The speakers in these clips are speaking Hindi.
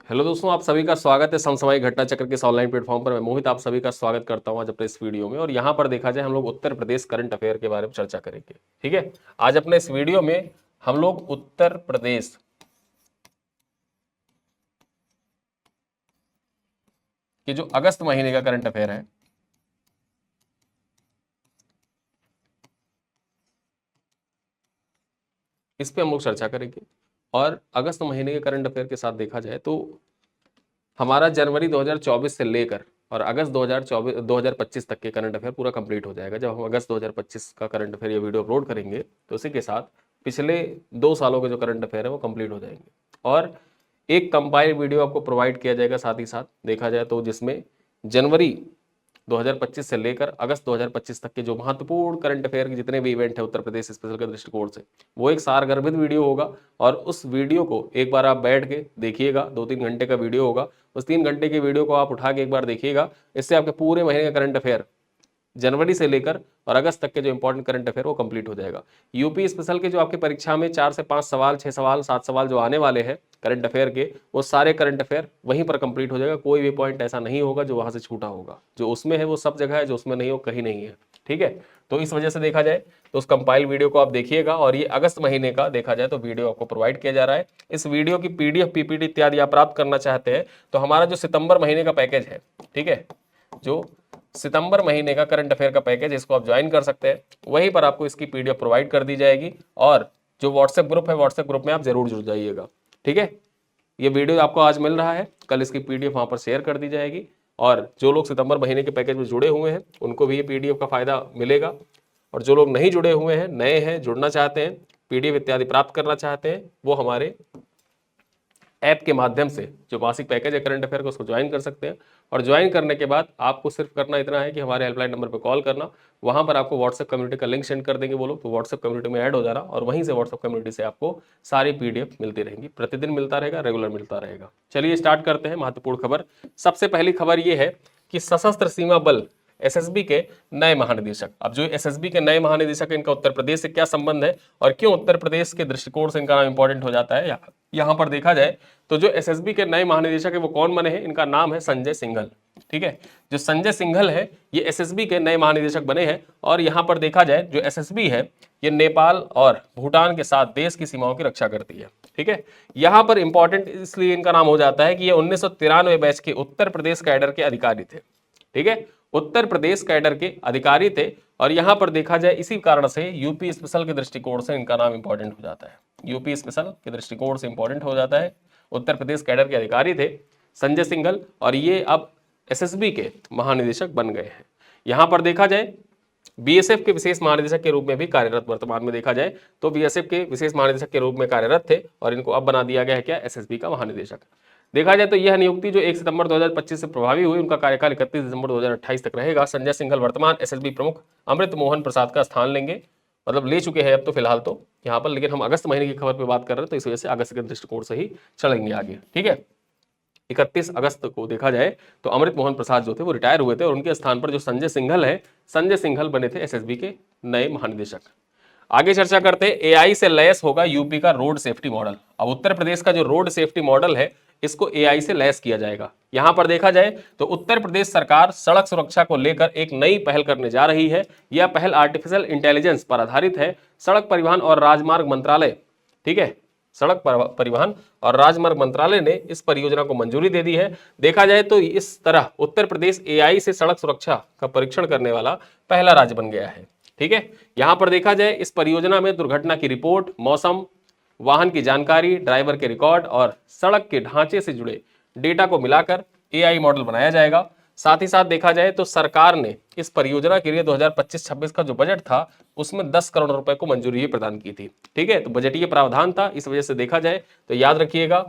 हेलो दोस्तों, आप सभी का स्वागत है समसामयिक घटना चक्र के इस ऑनलाइन प्लेटफॉर्म पर। मैं मोहित आप सभी का स्वागत करता हूं आज अपने इस वीडियो में। और यहां पर देखा जाए हम लोग उत्तर प्रदेश करंट अफेयर के बारे में चर्चा करेंगे। ठीक है, आज अपने इस वीडियो में हम लोग उत्तर प्रदेश के जो अगस्त महीने का करंट अफेयर है इस पे हम लोग चर्चा करेंगे। और अगस्त महीने के करंट अफेयर के साथ देखा जाए तो हमारा जनवरी 2024 से लेकर और अगस्त 2025 तक के करंट अफेयर पूरा कंप्लीट हो जाएगा। जब हम अगस्त 2025 का करंट अफेयर ये वीडियो अपलोड करेंगे तो इसी के साथ पिछले 2 सालों के जो करंट अफेयर है वो कंप्लीट हो जाएंगे। और एक कंपाइल्ड वीडियो आपको प्रोवाइड किया जाएगा साथ ही साथ देखा जाए तो, जिसमें जनवरी 2025 से लेकर अगस्त 2025 तक के जो महत्वपूर्ण करंट अफेयर के जितने भी इवेंट है उत्तर प्रदेश स्पेशल के दृष्टिकोण से, वो एक सारगर्भित वीडियो होगा। और उस वीडियो को एक बार आप बैठ के देखिएगा, 2-3 घंटे का वीडियो होगा। उस 3 घंटे के वीडियो को आप उठा के एक बार देखिएगा। इससे आपके पूरे महीने का करंट अफेयर जनवरी से लेकर और अगस्त तक के जो इंपॉर्टेंट करंट अफेयर वो कंप्लीट हो जाएगा। यूपी स्पेशल के जो आपकी परीक्षा में 4 से 5 सवाल, 6 सवाल, 7 सवाल जो आने वाले हैं करंट अफेयर के, वो सारे करंट अफेयर वहीं पर कंप्लीट हो जाएगा। कोई भी पॉइंट ऐसा नहीं होगा जो वहां से छूटा होगा। जो उसमें है वो सब जगह है, जो उसमें नहीं हो कहीं नहीं है। ठीक है, तो इस वजह से देखा जाए तो उस कंपाइल वीडियो को आप देखिएगा। और ये अगस्त महीने का देखा जाए तो वीडियो आपको प्रोवाइड किया जा रहा है। इस वीडियो की पीडीएफ, पीपीटी इत्यादि आप प्राप्त करना चाहते हैं तो हमारा जो सितंबर महीने का पैकेज है, ठीक है, जो सितंबर महीने का करंट अफेयर का पैकेज, इसको आप ज्वाइन कर सकते हैं। वहीं पर आपको इसकी पीडीएफ प्रोवाइड कर दी जाएगी। और जो व्हाट्सएप ग्रुप है, व्हाट्सएप ग्रुप में आप जरूर जुड़ जाइएगा। ठीक है, ये वीडियो आपको आज मिल रहा है, कल इसकी पीडीएफ वहां पर शेयर कर दी जाएगी। और जो लोग सितंबर महीने के पैकेज में जुड़े हुए हैं उनको भी ये पीडीएफ का फायदा मिलेगा। और जो लोग नहीं जुड़े हुए हैं, नए हैं, जुड़ना चाहते हैं, पीडीएफ इत्यादि प्राप्त करना चाहते हैं, वो हमारे ऐप के माध्यम से जो मासिक पैकेज है करंट अफेयर का उसको ज्वाइन कर सकते हैं। और ज्वाइन करने के बाद आपको सिर्फ करना इतना है कि हमारे हेल्पलाइन नंबर पर कॉल करना। वहां पर आपको व्हाट्सएप कम्युनिटी का लिंक सेंड कर देंगे वो लोग, तो व्हाट्सएप कम्युनिटी में ऐड हो जाना और वहीं से व्हाट्सएप कम्युनिटी से आपको सारी पीडीएफ मिलती रहेंगी। प्रतिदिन मिलता रहेगा, रेगुलर मिलता रहेगा। चलिए स्टार्ट करते हैं महत्वपूर्ण खबर। सबसे पहली खबर ये है कि सशस्त्र सीमा बल एसएसबी के नए महानिदेशक। अब जो एसएसबी के नए महानिदेशक है, इनका उत्तर प्रदेश से क्या संबंध है और क्यों उत्तर प्रदेश के दृष्टिकोण से इनका नाम इंपॉर्टेंट हो जाता है, यहाँ पर देखा जाए तो जो एसएसबी के नए महानिदेशक है वो कौन बने हैं, इनका नाम है संजय सिंघल। ठीक है, जो संजय सिंघल है ये एसएसबी के नए महानिदेशक बने हैं। और यहाँ पर देखा जाए जो एसएसबी है ये नेपाल और भूटान के साथ देश की सीमाओं की रक्षा करती है। ठीक है, यहाँ पर इंपॉर्टेंट इसलिए इनका नाम हो जाता है कि ये 1993 बैच के उत्तर प्रदेश कैडर के अधिकारी थे। ठीक है, उत्तर प्रदेश कैडर के अधिकारी थे। और यहां पर देखा जाए इसी कारण से यूपी स्पेशल के दृष्टिकोण से इनका नाम इंपॉर्टेंट हो जाता है। यूपी स्पेशल के दृष्टिकोण से इंपॉर्टेंट हो जाता है। उत्तर प्रदेश कैडर के अधिकारी थे संजय सिंघल और ये अब एसएसबी के महानिदेशक बन गए हैं। यहां पर देखा जाए बीएसएफ के विशेष महानिदेशक के रूप में भी कार्यरत, वर्तमान में देखा जाए तो बीएसएफ के विशेष महानिदेशक के रूप में कार्यरत थे और इनको अब बना दिया गया है क्या, एसएसबी का महानिदेशक। देखा जाए तो यह नियुक्ति जो 1 सितंबर 2025 से प्रभावी हुई, उनका कार्यकाल 31 दिसंबर 2028 तक रहेगा। संजय सिंघल वर्तमान एसएसबी प्रमुख अमृत मोहन प्रसाद का स्थान लेंगे, मतलब ले चुके हैं अब तो फिलहाल तो यहाँ पर, लेकिन हम अगस्त महीने की खबर पर बात कर रहे हैं तो इस वजह से अगस्त के दृष्टिकोण से ही चलेंगे आगे। ठीक है, 31 अगस्त को देखा जाए तो अमृत मोहन प्रसाद जो थे वो रिटायर हुए थे और उनके स्थान पर जो संजय सिंघल है, संजय सिंघल बने थे एसएसबी के नए महानिदेशक। आगे चर्चा करते हैं, एआई से लैस होगा यूपी का रोड सेफ्टी मॉडल। अब उत्तर प्रदेश का जो रोड सेफ्टी मॉडल है इसको एआई से लैस किया जाएगा। यहां पर देखा जाए तो उत्तर प्रदेश सरकार सड़क सुरक्षा को लेकर एक नई पहल करने जा रही है। यह पहल आर्टिफिशियल इंटेलिजेंस पर आधारित है। सड़क परिवहन और राजमार्ग मंत्रालय, ठीक है, सड़क परिवहन और राजमार्ग मंत्रालय ने इस परियोजना को मंजूरी दे दी है। देखा जाए तो इस तरह उत्तर प्रदेश एआई से सड़क सुरक्षा का परीक्षण करने वाला पहला राज्य बन गया है। ठीक है, यहां पर देखा जाए इस परियोजना में दुर्घटना की रिपोर्ट, मौसम, वाहन की जानकारी, ड्राइवर के रिकॉर्ड और सड़क के ढांचे से जुड़े डेटा को मिलाकर एआई मॉडल बनाया जाएगा। साथ ही साथ देखा जाए तो सरकार ने इस परियोजना के लिए 2025-26 का जो बजट था उसमें 10 करोड़ रुपए को मंजूरी प्रदान की थी। ठीक है, तो बजटीय प्रावधान था, इस वजह से देखा जाए तो याद रखिएगा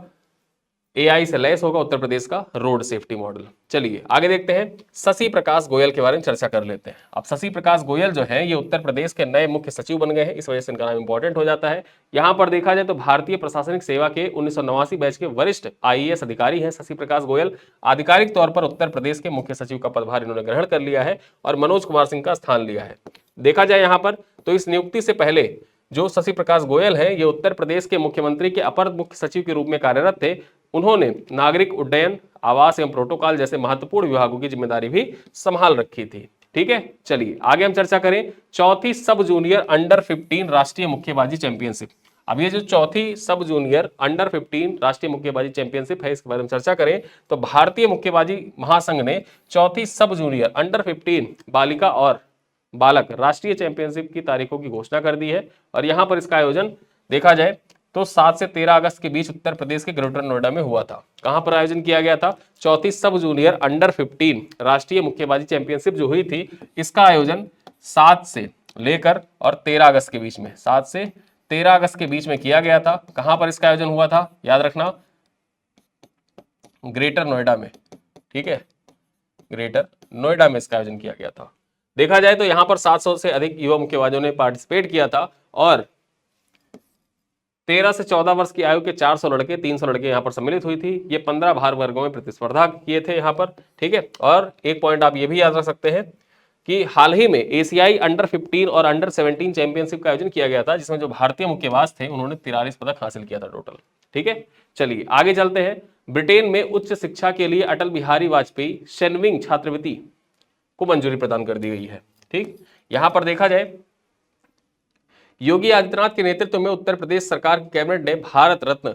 एआई से लैस होगा उत्तर प्रदेश का रोड सेफ्टी मॉडल। चलिए आगे देखते हैं, शशि प्रकाश गोयल के बारे में चर्चा कर लेते हैं। अब शशि प्रकाश गोयल जो है ये उत्तर प्रदेश के नए मुख्य सचिव बन गए हैं, इस वजह से इनका नाम इंपॉर्टेंट हो जाता है। यहां पर देखा जाए तो भारतीय प्रशासनिक सेवा के 1989 बैच के वरिष्ठ आईएएस अधिकारी हैं शशि प्रकाश गोयल। आधिकारिक तौर पर उत्तर प्रदेश के मुख्य सचिव का पदभार इन्होंने ग्रहण कर लिया है और मनोज कुमार सिंह का स्थान लिया है। देखा जाए यहां पर तो इस नियुक्ति से पहले जो शशि प्रकाश गोयल हैं, ये उत्तर प्रदेश के मुख्यमंत्री के अपर मुख्य सचिव के रूप में कार्यरत थे। उन्होंने नागरिक उड्डयन, आवास एवं प्रोटोकॉल जैसे महत्वपूर्ण विभागों की जिम्मेदारी भी संभाल रखी थी। ठीक है, चलिए आगे हम चर्चा करें चौथी सब जूनियर अंडर 15 राष्ट्रीय मुक्केबाजी चैंपियनशिप। अब ये जो चौथी सब जूनियर अंडर 15 राष्ट्रीय मुक्केबाजी चैंपियनशिप है, इसके बारे में चर्चा करें तो भारतीय मुक्केबाजी महासंघ ने चौथी सब जूनियर अंडर 15 बालिका और बालक राष्ट्रीय चैंपियनशिप की तारीखों की घोषणा कर दी है। और यहां पर इसका आयोजन देखा जाए तो 7 से 13 अगस्त के बीच उत्तर प्रदेश के ग्रेटर नोएडा में हुआ था। कहां पर आयोजन किया गया था? चौथी सब जूनियर अंडर 15 राष्ट्रीय मुक्केबाजी चैंपियनशिप जो हुई थी, इसका आयोजन 7 से लेकर और 13 अगस्त के बीच में, 7 से 13 अगस्त के बीच में किया गया था। कहां पर इसका आयोजन हुआ था? याद रखना, ग्रेटर नोएडा में। ठीक है, ग्रेटर नोएडा में इसका आयोजन किया गया था। देखा जाए तो यहां पर 700 से अधिक युवा मुक्केबाजों ने पार्टिसिपेट किया था और 13 से 14 वर्ष की आयु के 400 लड़के, 300 लड़के यहां पर सम्मिलित हुई थी। ये 15 भार वर्गों में प्रतिस्पर्धा किए थे यहां पर। ठीक है, और एक पॉइंट आप ये भी याद रख सकते हैं कि हाल ही में एशियाई अंडर 15 और अंडर 17 चैंपियनशिप का आयोजन किया गया था, जिसमें जो भारतीय मुक्केबाज थे उन्होंने 43 पदक हासिल किया था टोटल। ठीक है, चलिए आगे चलते हैं। ब्रिटेन में उच्च शिक्षा के लिए अटल बिहारी वाजपेयी शेनविंग छात्रवृत्ति को मंजूरी प्रदान कर दी गई है। ठीक, यहां पर देखा जाए योगी आदित्यनाथ के नेतृत्व में उत्तर प्रदेश सरकार की कैबिनेट ने भारत रत्न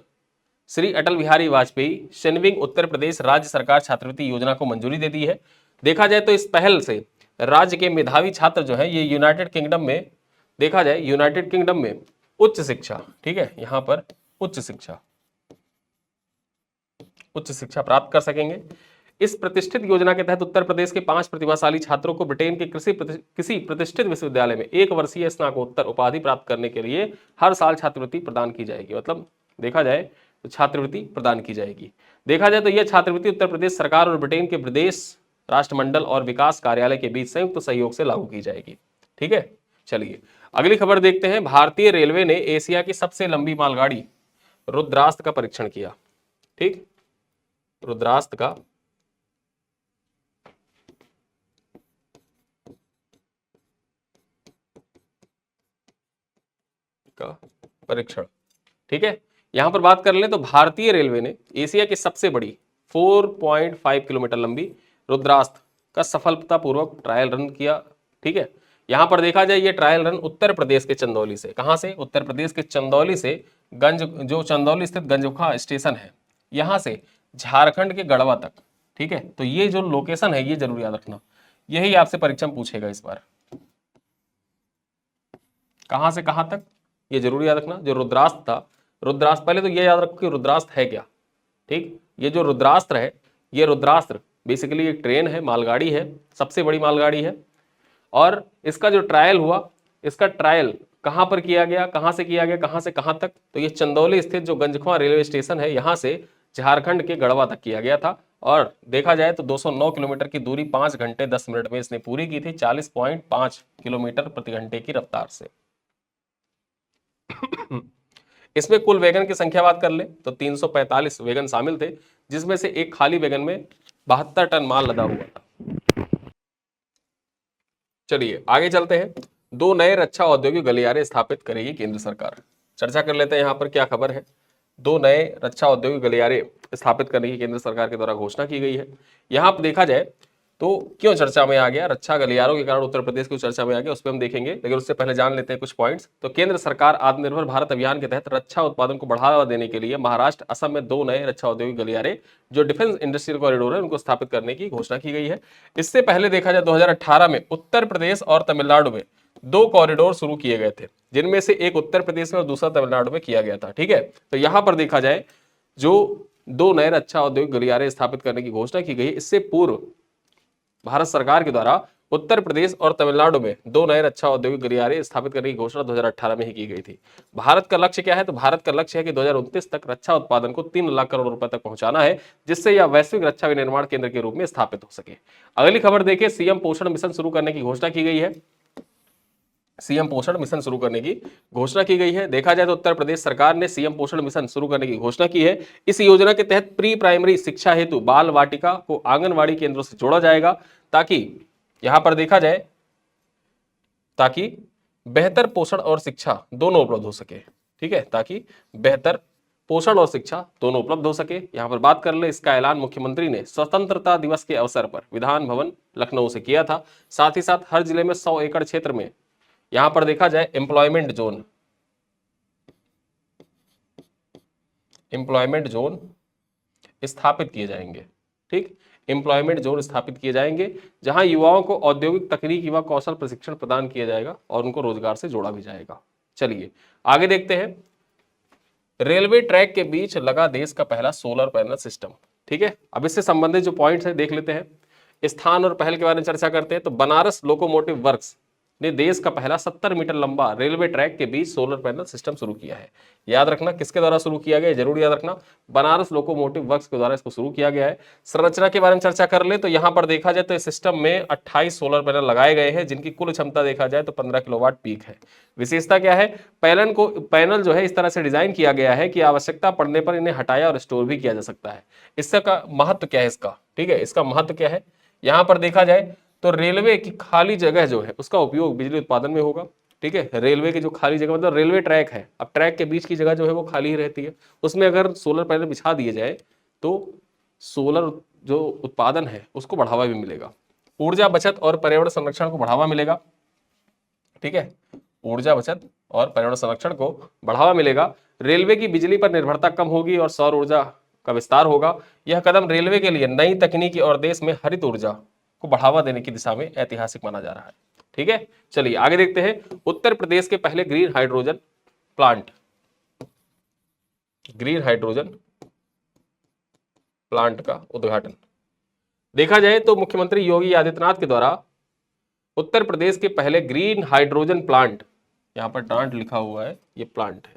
श्री अटल बिहारी वाजपेयी शेनविंग उत्तर प्रदेश राज्य सरकार छात्रवृत्ति योजना को मंजूरी दे दी है। देखा जाए तो इस पहल से राज्य के मेधावी छात्र जो है, ये यूनाइटेड किंगडम में, देखा जाए यूनाइटेड किंगडम में उच्च शिक्षा, ठीक है, यहां पर उच्च शिक्षा प्राप्त कर सकेंगे। इस प्रतिष्ठित योजना के तहत उत्तर प्रदेश के 5 प्रतिभाशाली छात्रों को ब्रिटेन के किसी प्रतिष्ठित विश्वविद्यालय में 1 वर्षीय स्नातकोत्तर उपाधि प्राप्त करने के लिए हर साल छात्रवृत्ति प्रदान की जाएगी। मतलब देखा जाए तो छात्रवृत्ति प्रदान की जाएगी। देखा जाए तो यह छात्रवृत्ति उत्तर प्रदेश सरकार और ब्रिटेन के प्रदेश राष्ट्रमंडल और विकास कार्यालय के बीच संयुक्त सहयोग से लागू की जाएगी। ठीक है, चलिए अगली खबर देखते हैं। भारतीय रेलवे ने एशिया की सबसे लंबी मालगाड़ी रुद्रास्त्र का परीक्षण किया। ठीक, रुद्रास्त्र का परीक्षण। ठीक है, यहां पर बात कर लें तो भारतीय रेलवे ने एशिया की सबसे बड़ी 4.5 किलोमीटर लंबी रुद्रास्त्र का सफलतापूर्वक ट्रायल रन किया। ठीक है, यहां पर देखा जाए ये ट्रायल रन उत्तर प्रदेश के चंदौली से, कहां से? उत्तर प्रदेश के चंदौली से जो चंदौली स्थित गंजौखा स्टेशन है, यहां से झारखंड के गढ़वा तक। ठीक है, तो ये जो लोकेशन है ये जरूर याद रखना, यही आपसे परीक्षा में पूछेगा इस बार, कहां से कहां तक, ये जरूर याद रखना। जो रुद्रास्त्र था, रुद्रास्त्र, पहले तो ये याद रखो कि रुद्रास्त्र है क्या। ठीक, ये जो रुद्रास्त्र है, ये रुद्रास्त्र बेसिकली एक ट्रेन है, मालगाड़ी है, सबसे बड़ी मालगाड़ी है। और इसका जो ट्रायल हुआ, इसका ट्रायल कहां पर किया गया, कहां से किया गया, कहां से कहां तक? तो ये चंदौली स्थित जो गंजखुआ रेलवे स्टेशन है, यहां से झारखंड के गढ़वा तक किया गया था। और देखा जाए तो 209 किलोमीटर की दूरी 5 घंटे 10 मिनट में इसने पूरी की थी, 40.5 किलोमीटर प्रति घंटे की रफ्तार से। इसमें कुल वैगन की संख्या बात कर ले तो 345 वैगन शामिल थे, जिसमें से एक खाली वैगन में 72 टन माल लदा हुआ था। चलिए आगे चलते हैं। 2 नए रक्षा औद्योगिक गलियारे स्थापित करेगी केंद्र सरकार। चर्चा कर लेते हैं यहाँ पर क्या खबर है। 2 नए रक्षा औद्योगिक गलियारे स्थापित करने की केंद्र सरकार के द्वारा घोषणा की गई है। यहाँ पर देखा जाए तो क्यों चर्चा में आ गया, रक्षा गलियारों के कारण उत्तर प्रदेश क्यों चर्चा में आ गया, उस पर हम देखेंगे, लेकिन उससे पहले जान लेते हैं कुछ पॉइंट्स। तो केंद्र सरकार आत्मनिर्भर भारत अभियान के तहत रक्षा उत्पादन को बढ़ावा देने के लिए महाराष्ट्र, असम में 2 नए रक्षा औद्योगिक गलियारे जो डिफेंस इंडस्ट्रियल कॉरिडोर है उनको स्थापित करने की घोषणा की गई है। इससे पहले देखा जाए 2018 में उत्तर प्रदेश और तमिलनाडु में 2 कॉरिडोर शुरू किए गए थे, जिनमें से एक उत्तर प्रदेश में और दूसरा तमिलनाडु में किया गया था। ठीक है, तो यहां पर देखा जाए जो 2 नए रक्षा औद्योगिक गलियारे स्थापित करने की घोषणा की गई, इससे पूर्व भारत सरकार के द्वारा उत्तर प्रदेश और तमिलनाडु में 2 नए रक्षा औद्योगिक गलियारे स्थापित करने की घोषणा 2018 में ही की गई थी। भारत का लक्ष्य क्या है? तो भारत का लक्ष्य है कि 2029 तक रक्षा उत्पादन को 3 लाख करोड़ रुपए तक पहुंचाना है, जिससे यह वैश्विक रक्षा विनिर्माण केंद्र के रूप में स्थापित हो सके। अगली खबर देखिए, सीएम पोषण मिशन शुरू करने की घोषणा की गई है। सीएम पोषण मिशन शुरू करने की घोषणा की गई है। देखा जाए तो उत्तर प्रदेश सरकार ने सीएम पोषण मिशन शुरू करने की घोषणा की है। इस योजना के तहत प्री प्राइमरी शिक्षा हेतु बाल वाटिका को आंगनवाड़ी केंद्रों से जोड़ा जाएगा, ताकि यहां पर देखा जाए ताकि बेहतर पोषण और शिक्षा दोनों उपलब्ध हो सके, ठीक है, ताकि बेहतर पोषण और शिक्षा दोनों उपलब्ध हो सके। यहां पर बात कर ले, इसका ऐलान मुख्यमंत्री ने स्वतंत्रता दिवस के अवसर पर विधान भवन लखनऊ से किया था। साथ ही साथ हर जिले में 100 एकड़ क्षेत्र में यहां पर देखा जाए एम्प्लॉयमेंट जोन स्थापित किए जाएंगे, ठीक, एम्प्लॉयमेंट जोन स्थापित किए जाएंगे, जहां युवाओं को औद्योगिक तकनीक व कौशल प्रशिक्षण प्रदान किया जाएगा और उनको रोजगार से जोड़ा भी जाएगा। चलिए आगे देखते हैं। रेलवे ट्रैक के बीच लगा देश का पहला सोलर पैनल सिस्टम, ठीक है। अब इससे संबंधित जो पॉइंट्स है देख लेते हैं। स्थान और पहल के बारे में चर्चा करते हैं। तो बनारस लोकोमोटिव वर्क्स ने देश का पहला 70 मीटर लंबा रेलवे ट्रैक के बीच सोलर पैनल सिस्टम शुरू किया है। याद रखना किसके द्वारा शुरू किया गया है, जरूर याद रखना, बनारस लोकोमोटिव वर्क्स के द्वारा इसको शुरू किया गया है। संरचना के बारे में चर्चा कर ले तो यहां पर देखा जाए तो इस सिस्टम में 28 सोलर पैनल लगाए गए हैं, जिनकी कुल क्षमता देखा जाए तो 15 किलोवाट पीक है। विशेषता क्या है, पैनल जो है इस तरह से डिजाइन किया गया है कि आवश्यकता पड़ने पर इन्हें हटाया और स्टोर भी किया जा सकता है। इसका महत्व क्या है इसका, ठीक है, इसका महत्व क्या है, यहां पर देखा जाए तो रेलवे की खाली जगह जो है उसका उपयोग बिजली उत्पादन में होगा, ठीक है। रेलवे की जो खाली जगह मतलब रेलवे ट्रैक है, अब ट्रैक के बीच की जगह जो है वो खाली ही रहती है, उसमें अगर सोलर पैनल बिछा दिए जाए तो सोलर जो उत्पादन है उसको बढ़ावा भी मिलेगा। ऊर्जा बचत और पर्यावरण संरक्षण को बढ़ावा मिलेगा, ठीक है, ऊर्जा बचत और पर्यावरण संरक्षण को बढ़ावा मिलेगा। रेलवे की बिजली पर निर्भरता कम होगी और सौर ऊर्जा का विस्तार होगा। यह कदम रेलवे के लिए नई तकनीकी और देश में हरित ऊर्जा को बढ़ावा देने की दिशा में ऐतिहासिक माना जा रहा है, ठीक है। चलिए आगे देखते हैं। उत्तर प्रदेश के पहले ग्रीन हाइड्रोजन प्लांट का उद्घाटन। देखा जाए तो मुख्यमंत्री योगी आदित्यनाथ के द्वारा उत्तर प्रदेश के पहले ग्रीन हाइड्रोजन प्लांट, यहां पर प्लांट लिखा हुआ है, ये प्लांट है,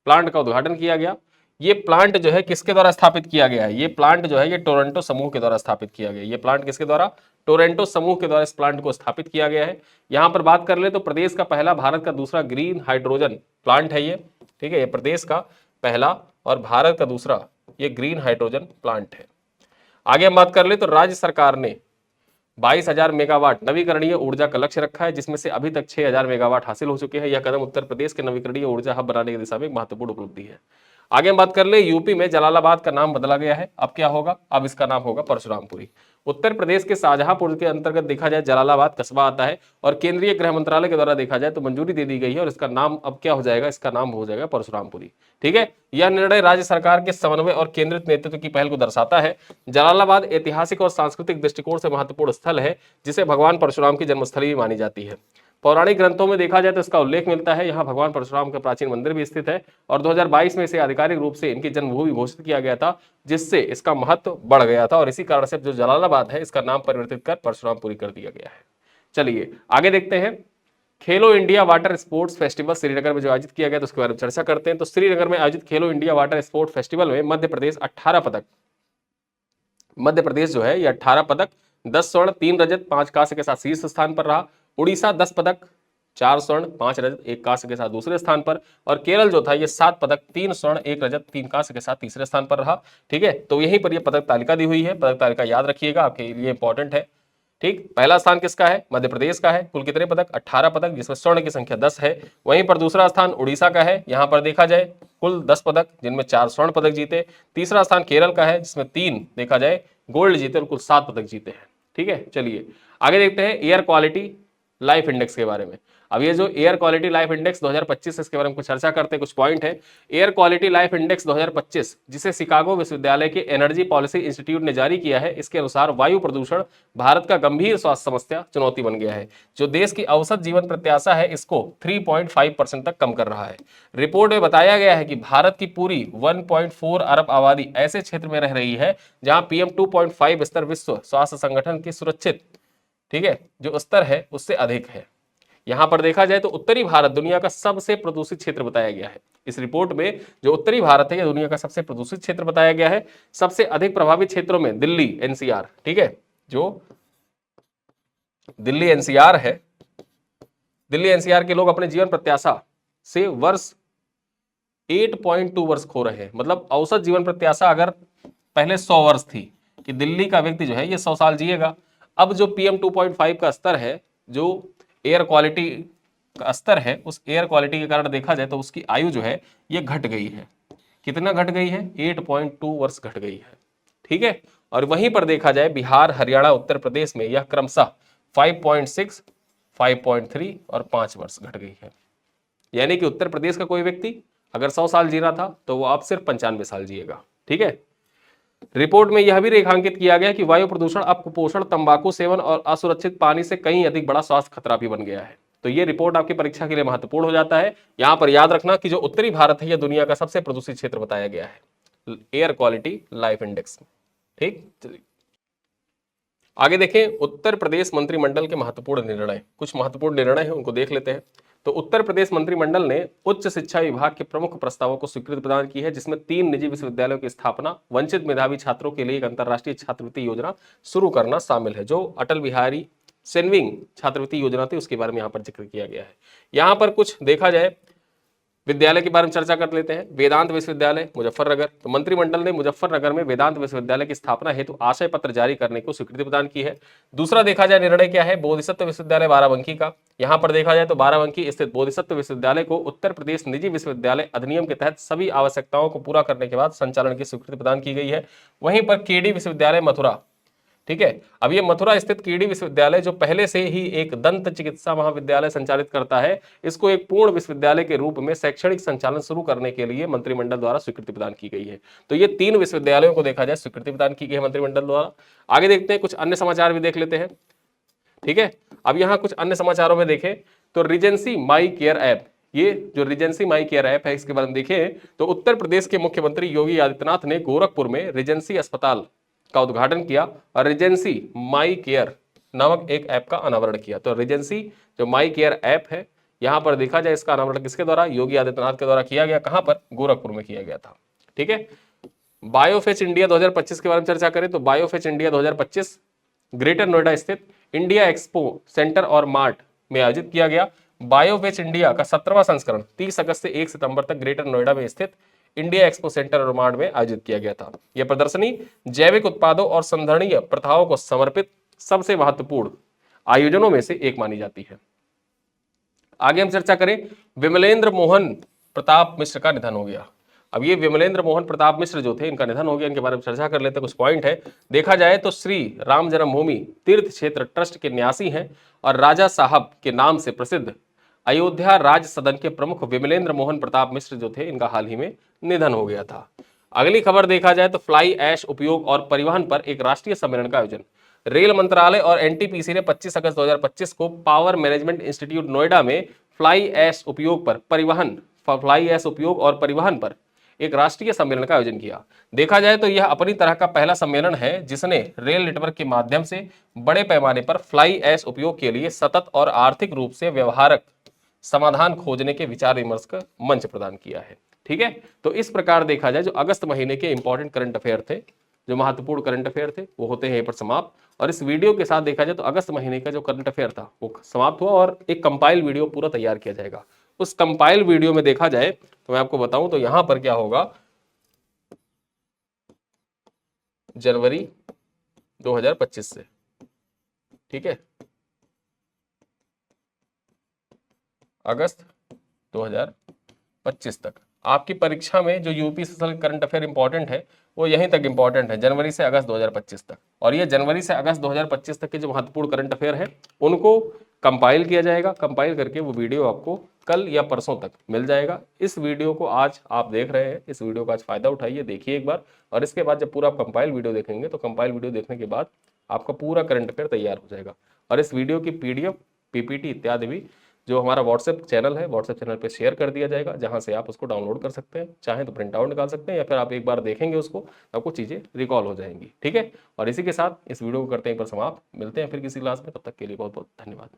प्लांट का उद्घाटन किया गया। ये प्लांट जो है किसके द्वारा स्थापित किया गया है, ये प्लांट जो है ये टोरंटो समूह के द्वारा स्थापित किया गया है। ये प्लांट किसके द्वारा, टोरंटो समूह के द्वारा इस प्लांट को स्थापित किया गया है। यहां पर बात कर ले तो प्रदेश का पहला, भारत का दूसरा ग्रीन हाइड्रोजन प्लांट है ये, ठीक है, ये प्रदेश का पहला और भारत का दूसरा ये ग्रीन हाइड्रोजन प्लांट है। आगे हम बात कर ले तो राज्य सरकार ने 22,000 मेगावाट नवीकरणीय ऊर्जा का लक्ष्य रखा है, जिसमें से अभी तक 6,000 मेगावाट हासिल हो चुके हैं। यह कदम उत्तर प्रदेश के नवीकरणीय ऊर्जा हब बनाने की दिशा में एक महत्वपूर्ण उपलब्धि है। आगे हम बात कर ले, यूपी में जलालाबाद का नाम बदला गया है, अब क्या होगा, अब इसका नाम होगा परशुरामपुरी। उत्तर प्रदेश के शाहजहांपुर के अंतर्गत देखा जाए जलालाबाद कस्बा आता है और केंद्रीय गृह मंत्रालय के द्वारा देखा जाए तो मंजूरी दे दी गई है और इसका नाम अब क्या हो जाएगा, इसका नाम हो जाएगा परशुरामपुरी, ठीक है। यह निर्णय राज्य सरकार के समन्वय और केंद्रित नेतृत्व की पहल को दर्शाता है। जलालाबाद ऐतिहासिक और सांस्कृतिक दृष्टिकोण से महत्वपूर्ण स्थल है, जिसे भगवान परशुराम की जन्मस्थली भी मानी जाती है। पौराणिक ग्रंथों में देखा जाए तो इसका उल्लेख मिलता है। यहाँ भगवान परशुराम का प्राचीन मंदिर भी स्थित है और 2022 में इसे आधिकारिक रूप से इनकी जन्मभूमि घोषित किया गया था, जिससे इसका महत्व बढ़ गया था और इसी कारण से जो जलालाबाद है इसका नाम परिवर्तित कर परशुरामपुरी कर दिया गया है। चलिए आगे देखते हैं। खेलो India water sports festival Srinagar में जो आयोजित किया गया तो उसके बारे में चर्चा करते हैं। तो श्रीनगर में आयोजित खेलो इंडिया वाटर स्पोर्ट्स फेस्टिवल में मध्य प्रदेश 18 पदक, मध्य प्रदेश जो है ये 18 पदक, 10 स्वर्ण 3 रजत 5 कांस्य के साथ शीर्ष स्थान पर रहा। उड़ीसा 10 पदक, 4 स्वर्ण 5 रजत 1 कांस्य के साथ दूसरे स्थान पर, और केरल जो था ये 7 पदक, 3 स्वर्ण 1 रजत 3 कांस्य के साथ तीसरे स्थान पर रहा, ठीक है। तो यहीं पर ये पदक तालिका दी हुई है, पदक तालिका याद रखिएगा, आपके लिए इंपॉर्टेंट है, ठीक। पहला स्थान किसका है, मध्य प्रदेश का है, कुल कितने पदक, 18 पदक, जिसमें स्वर्ण की संख्या 10 है। वहीं पर दूसरा स्थान उड़ीसा का है, यहां पर देखा जाए कुल 10 पदक, जिनमें 4 स्वर्ण पदक जीते। तीसरा स्थान केरल का है, जिसमें 3 देखा जाए गोल्ड जीते और कुल 7 पदक जीते हैं, ठीक है। चलिए आगे देखते हैं एयर क्वालिटी लाइफ इंडेक्स के बारे में। अब ये जो एयर क्वालिटी लाइफ इंडेक्स 2025, इसके बारे में कुछ चर्चा करते हैं, कुछ पॉइंट है। एयर क्वालिटी लाइफ इंडेक्स 2025, जिसे शिकागो विश्वविद्यालय के एनर्जी पॉलिसी इंस्टीट्यूट ने जारी किया है, इसके अनुसार वायु प्रदूषण भारत का गंभीर स्वास्थ्य समस्या चुनौती बन गया है। जो देश की औसत जीवन प्रत्याशा है इसको 3.5% तक कम कर रहा है। रिपोर्ट में बताया गया है कि भारत की पूरी 1.4 अरब आबादी ऐसे क्षेत्र में रह रही है जहां PM 2.5 स्तर विश्व स्वास्थ्य संगठन की सुरक्षित, ठीक है, जो स्तर है उससे अधिक है। यहां पर देखा जाए तो उत्तरी भारत दुनिया का सबसे प्रदूषित क्षेत्र बताया गया है। इस रिपोर्ट में जो उत्तरी भारत है यह दुनिया का सबसे प्रदूषित क्षेत्र बताया गया है। सबसे अधिक प्रभावित क्षेत्रों में दिल्ली NCR, ठीक है, जो दिल्ली NCR है, दिल्ली NCR के लोग अपने जीवन प्रत्याशा से वर्ष 8.2 वर्ष खो रहे हैं। मतलब औसत जीवन प्रत्याशा अगर पहले 100 वर्ष थी कि दिल्ली का व्यक्ति जो है ये 100 साल जिएगा, अब जो PM 2.5 का स्तर है जो एयर क्वालिटी का स्तर है, उस एयर क्वालिटी के कारण देखा जाए तो उसकी आयु जो है ये घट गई है। कितना घट गई है? 8.2 वर्ष घट गई है। ठीक है, और वहीं पर देखा जाए बिहार, हरियाणा, उत्तर प्रदेश में यह क्रमशः 5.6, 5.3 और 5 वर्ष घट गई है। यानी कि उत्तर प्रदेश का कोई व्यक्ति अगर 100 साल जी रहा था तो वो अब सिर्फ 95 साल जिएगा। ठीक है, रिपोर्ट में यह भी रेखांकित किया गया कि वायु प्रदूषण अब कुपोषण, तंबाकू सेवन और असुरक्षित पानी से कहीं अधिक बड़ा स्वास्थ्य खतरा भी बन गया है। तो ये रिपोर्ट आपकी परीक्षा के लिए महत्वपूर्ण हो जाता है। यहां पर याद रखना कि जो उत्तरी भारत है यह दुनिया का सबसे प्रदूषित क्षेत्र बताया गया है एयर क्वालिटी लाइफ इंडेक्स में। ठीक, चलिए आगे देखें। उत्तर प्रदेश मंत्रिमंडल के महत्वपूर्ण निर्णय, कुछ महत्वपूर्ण निर्णय हैं उनको देख लेते हैं। तो उत्तर प्रदेश मंत्रिमंडल ने उच्च शिक्षा विभाग के प्रमुख प्रस्तावों को स्वीकृति प्रदान की है, जिसमें 3 निजी विश्वविद्यालयों की स्थापना, वंचित मेधावी छात्रों के लिए एक अंतर्राष्ट्रीय छात्रवृत्ति योजना शुरू करना शामिल है। जो अटल बिहारी सेनविंग छात्रवृत्ति योजना थी उसके बारे में यहाँ पर जिक्र किया गया है। यहाँ पर कुछ देखा जाए विद्यालय के बारे में चर्चा कर लेते हैं। वेदांत विश्वविद्यालय मुजफ्फरनगर, तो मंत्रिमंडल ने मुजफ्फरनगर में वेदांत विश्वविद्यालय की स्थापना हेतु आशय पत्र जारी करने को स्वीकृति प्रदान की है। दूसरा देखा जाए निर्णय क्या है, बोधिसत्व विश्वविद्यालय बाराबंकी का। यहां पर देखा जाए तो बाराबंकी स्थित बोधिसत्व विश्वविद्यालय को उत्तर प्रदेश निजी विश्वविद्यालय अधिनियम के तहत सभी आवश्यकताओं को पूरा करने के बाद संचालन की स्वीकृति प्रदान की गई है। वहीं पर केडी विश्वविद्यालय मथुरा, ठीक है, अब ये मथुरा स्थित केडी विश्वविद्यालय जो पहले से ही एक दंत चिकित्सा महाविद्यालय संचालित करता है, इसको एक पूर्ण विश्वविद्यालय के रूप में शैक्षणिक संचालन शुरू करने के लिए मंत्रिमंडल द्वारा स्वीकृति प्रदान की गई है। तो ये 3 विश्वविद्यालयों को देखा जाए स्वीकृति प्रदान की गई है मंत्रिमंडल द्वारा। आगे देखते हैं, कुछ अन्य समाचार भी देख लेते हैं। ठीक है, अब यहाँ कुछ अन्य समाचारों में देखें तो रिजेंसी माई केयर ऐप, ये जो रिजेंसी माई केयर ऐप है इसके बारे में देखें तो उत्तर प्रदेश के मुख्यमंत्री योगी आदित्यनाथ ने गोरखपुर में रिजेंसी अस्पताल का उद्घाटन किया और रिजेंसी माई केयर नामक एक ऐप का अनावरण किया। तो रिजेंसी जो माई केयर ऐप है, यहां पर देखा जाए इसका अनावरण किसके द्वारा? योगी आदित्यनाथ के द्वारा किया गया। कहां पर? गोरखपुर में किया गया था। ठीक है, बायोफेच इंडिया 2025 के बारे में चर्चा करें तो बायोफेच इंडिया 2025 ग्रेटर नोएडा स्थित इंडिया एक्सपो सेंटर और मार्ट में आयोजित किया गया। बायोफेच इंडिया का 17वां संस्करण 30 अगस्त से 1 सितंबर तक ग्रेटर नोएडा में स्थित इंडिया एक्सपो सेंटर और मार्ट में आयोजित किया गया था। यह प्रदर्शनी जैविक उत्पादों और संधारणीय प्रथाओं को समर्पित सबसे महत्वपूर्ण आयोजनों में से एक मानी जाती है। आगे हम चर्चा करें, विमलेंद्र मोहन प्रताप मिश्र का निधन हो गया। अब ये विमलेंद्र मोहन प्रताप मिश्र जो थे, इनका निधन हो गया, इनके बारे में चर्चा कर लेते हैं। कुछ पॉइंट है, देखा जाए तो श्री राम जन्मभूमि तीर्थ क्षेत्र ट्रस्ट के न्यासी हैं और राजा साहब के नाम से प्रसिद्ध अयोध्या राज सदन के प्रमुख विमलेंद्र मोहन प्रताप मिश्र जो थे, इनका हाल ही में निधन हो गया था। अगली खबर देखा जाए तो फ्लाई ऐश उपयोग और परिवहन पर एक राष्ट्रीय सम्मेलन का आयोजन। रेल मंत्रालय और एनटीपीसी ने 25 अगस्त 2025 को पावर मैनेजमेंट इंस्टीट्यूट नोएडा में फ्लाई ऐश उपयोग और परिवहन पर एक राष्ट्रीय सम्मेलन का आयोजन किया। देखा जाए तो यह अपनी तरह का पहला सम्मेलन है जिसने रेल नेटवर्क के माध्यम से बड़े पैमाने पर फ्लाई ऐश उपयोग के लिए सतत और आर्थिक रूप से व्यवहारक समाधान खोजने के विचार विमर्श का मंच प्रदान किया है। ठीक है, तो इस प्रकार देखा जाए जो अगस्त महीने के इंपॉर्टेंट करंट अफेयर थे, जो महत्वपूर्ण करंट अफेयर थे, वो होते हैं यहीं पर समाप्त। और इस वीडियो के साथ देखा जाए तो अगस्त महीने का जो करंट अफेयर था वो समाप्त हुआ और एक कंपाइल वीडियो पूरा तैयार किया जाएगा। उस कंपाइल वीडियो में देखा जाए तो मैं आपको बताऊं तो यहां पर क्या होगा, जनवरी 2025 से, ठीक है, अगस्त 2025 तक आपकी परीक्षा में जो UP social current affair important है वो यहीं तक इंपॉर्टेंट है, जनवरी से अगस्त 2025 तक। और ये जनवरी से अगस्त 2025 तक के जो महत्वपूर्ण करंट अफेयर है उनको कंपाइल किया जाएगा। कंपाइल करके वो वीडियो आपको कल या परसों तक मिल जाएगा। इस वीडियो को आज आप देख रहे हैं, इस वीडियो का आज फायदा उठाइए, देखिए एक बार, और इसके बाद जब पूरा आप कंपाइल वीडियो देखेंगे तो कंपाइल वीडियो देखने के बाद आपका पूरा करंट अफेयर तैयार हो जाएगा। और इस वीडियो की पीडीएफ, पीपीटी इत्यादि भी जो हमारा व्हाट्सएप चैनल है, व्हाट्सएप चैनल पे शेयर कर दिया जाएगा, जहां से आप उसको डाउनलोड कर सकते हैं। चाहें तो प्रिंट आउट निकाल सकते हैं या फिर आप एक बार देखेंगे उसको, आपको चीज़ें रिकॉल हो जाएंगी। ठीक है, और इसी के साथ इस वीडियो को करते हैं एक बार समाप्त। मिलते हैं फिर किसी क्लास में, तब तक के लिए बहुत बहुत धन्यवाद।